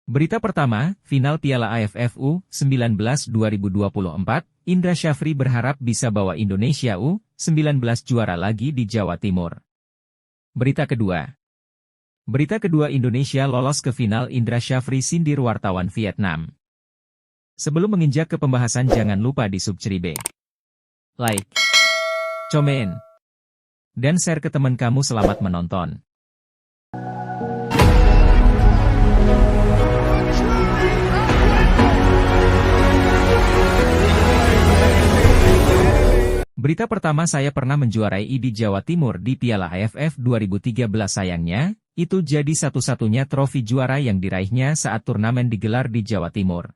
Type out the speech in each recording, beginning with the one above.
Berita pertama, final Piala AFF U19 2024, Indra Syafri berharap bisa bawa Indonesia U19 juara lagi di Jawa Timur. Berita kedua, Indonesia lolos ke final, Indra Syafri sindir wartawan Vietnam. Sebelum menginjak ke pembahasan, jangan lupa di subscribe, like, komen, dan share ke teman kamu. Selamat menonton. Berita pertama, saya pernah menjuarai di Jawa Timur di Piala AFF 2013. Sayangnya, itu jadi satu-satunya trofi juara yang diraihnya saat turnamen digelar di Jawa Timur.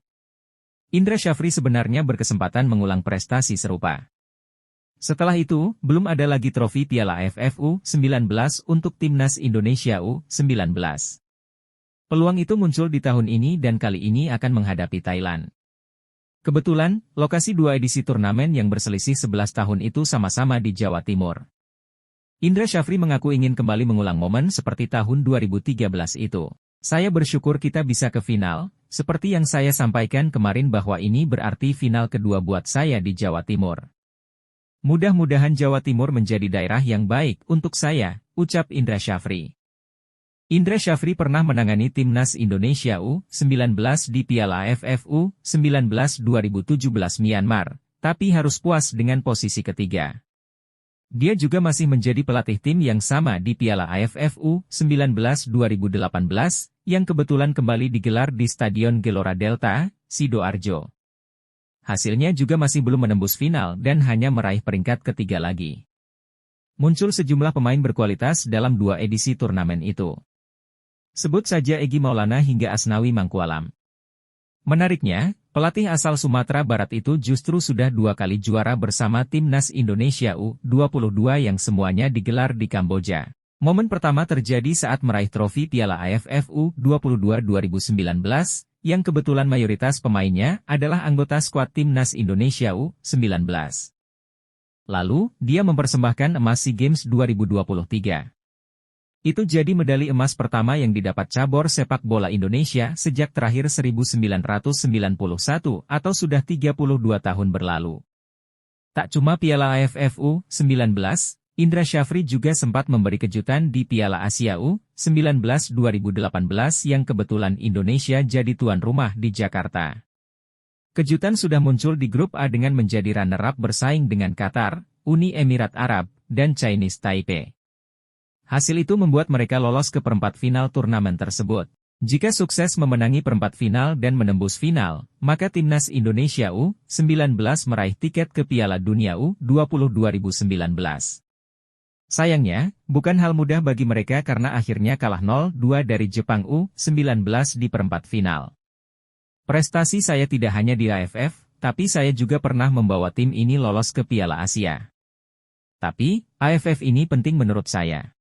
Indra Syafri sebenarnya berkesempatan mengulang prestasi serupa. Setelah itu, belum ada lagi trofi Piala AFF U19 untuk Timnas Indonesia U19. Peluang itu muncul di tahun ini dan kali ini akan menghadapi Thailand. Kebetulan, lokasi dua edisi turnamen yang berselisih 11 tahun itu sama-sama di Jawa Timur. Indra Syafri mengaku ingin kembali mengulang momen seperti tahun 2013 itu. Saya bersyukur kita bisa ke final, seperti yang saya sampaikan kemarin bahwa ini berarti final kedua buat saya di Jawa Timur. Mudah-mudahan Jawa Timur menjadi daerah yang baik untuk saya, ucap Indra Syafri. Indra Syafri pernah menangani Timnas Indonesia U19 di Piala AFF U19 2017 Myanmar, tapi harus puas dengan posisi ketiga. Dia juga masih menjadi pelatih tim yang sama di Piala AFF U19 2018, yang kebetulan kembali digelar di Stadion Gelora Delta, Sidoarjo. Hasilnya juga masih belum menembus final dan hanya meraih peringkat ketiga lagi. Muncul sejumlah pemain berkualitas dalam dua edisi turnamen itu. Sebut saja Egy Maulana hingga Asnawi Mangkualam. Menariknya, pelatih asal Sumatera Barat itu justru sudah dua kali juara bersama Timnas Indonesia U22 yang semuanya digelar di Kamboja. Momen pertama terjadi saat meraih trofi Piala AFF U22 2019, yang kebetulan mayoritas pemainnya adalah anggota skuad Timnas Indonesia U19. Lalu, dia mempersembahkan emas SEA Games 2023. Itu jadi medali emas pertama yang didapat cabur sepak bola Indonesia sejak terakhir 1991 atau sudah 32 tahun berlalu. Tak cuma Piala AFF U19, Indra Syafri juga sempat memberi kejutan di Piala Asia U19 2018 yang kebetulan Indonesia jadi tuan rumah di Jakarta. Kejutan sudah muncul di grup A dengan menjadi runner-up bersaing dengan Qatar, Uni Emirat Arab, dan Chinese Taipei. Hasil itu membuat mereka lolos ke perempat final turnamen tersebut. Jika sukses memenangi perempat final dan menembus final, maka Timnas Indonesia U19 meraih tiket ke Piala Dunia U20 2019. Sayangnya, bukan hal mudah bagi mereka karena akhirnya kalah 0-2 dari Jepang U19 di perempat final. Prestasi saya tidak hanya di AFF, tapi saya juga pernah membawa tim ini lolos ke Piala Asia. Tapi, AFF ini penting menurut saya.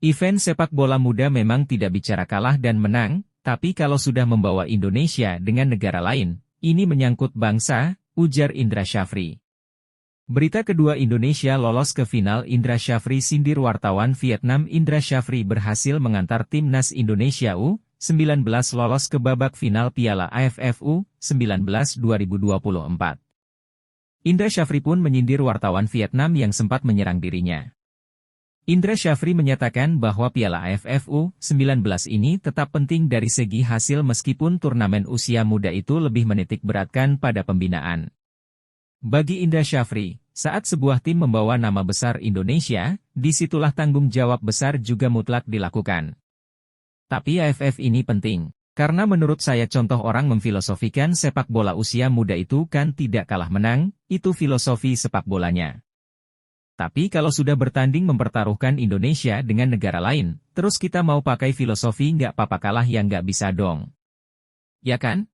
Event sepak bola muda memang tidak bicara kalah dan menang, tapi kalau sudah membawa Indonesia dengan negara lain, ini menyangkut bangsa, ujar Indra Syafri. Berita kedua, Indonesia lolos ke final, Indra Syafri sindir wartawan Vietnam. Indra Syafri berhasil mengantar Timnas Indonesia U19 lolos ke babak final Piala AFF U19 2024. Indra Syafri pun menyindir wartawan Vietnam yang sempat menyerang dirinya. Indra Syafri menyatakan bahwa Piala AFF U19 ini tetap penting dari segi hasil meskipun turnamen usia muda itu lebih menitik beratkan pada pembinaan. Bagi Indra Syafri, saat sebuah tim membawa nama besar Indonesia, disitulah tanggung jawab besar juga mutlak dilakukan. Tapi AFF ini penting, karena menurut saya contoh orang memfilosofikan sepak bola usia muda itu kan tidak kalah menang, itu filosofi sepak bolanya. Tapi kalau sudah bertanding mempertaruhkan Indonesia dengan negara lain, terus kita mau pakai filosofi nggak apa-apa kalah yang nggak bisa dong. Ya kan?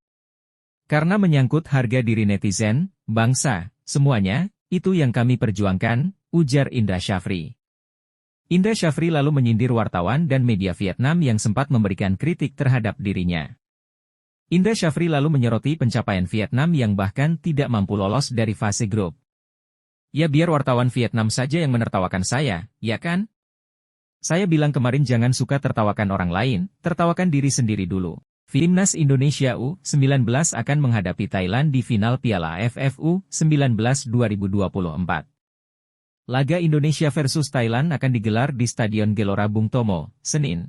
Karena menyangkut harga diri netizen, bangsa, semuanya, itu yang kami perjuangkan, ujar Indra Syafri. Indra Syafri lalu menyindir wartawan dan media Vietnam yang sempat memberikan kritik terhadap dirinya. Indra Syafri lalu menyoroti pencapaian Vietnam yang bahkan tidak mampu lolos dari fase grup. Ya biar wartawan Vietnam saja yang menertawakan saya, ya kan? Saya bilang kemarin jangan suka tertawakan orang lain, tertawakan diri sendiri dulu. Timnas Indonesia U19 akan menghadapi Thailand di final Piala AFF U19 2024. Laga Indonesia versus Thailand akan digelar di Stadion Gelora Bung Tomo, Senin.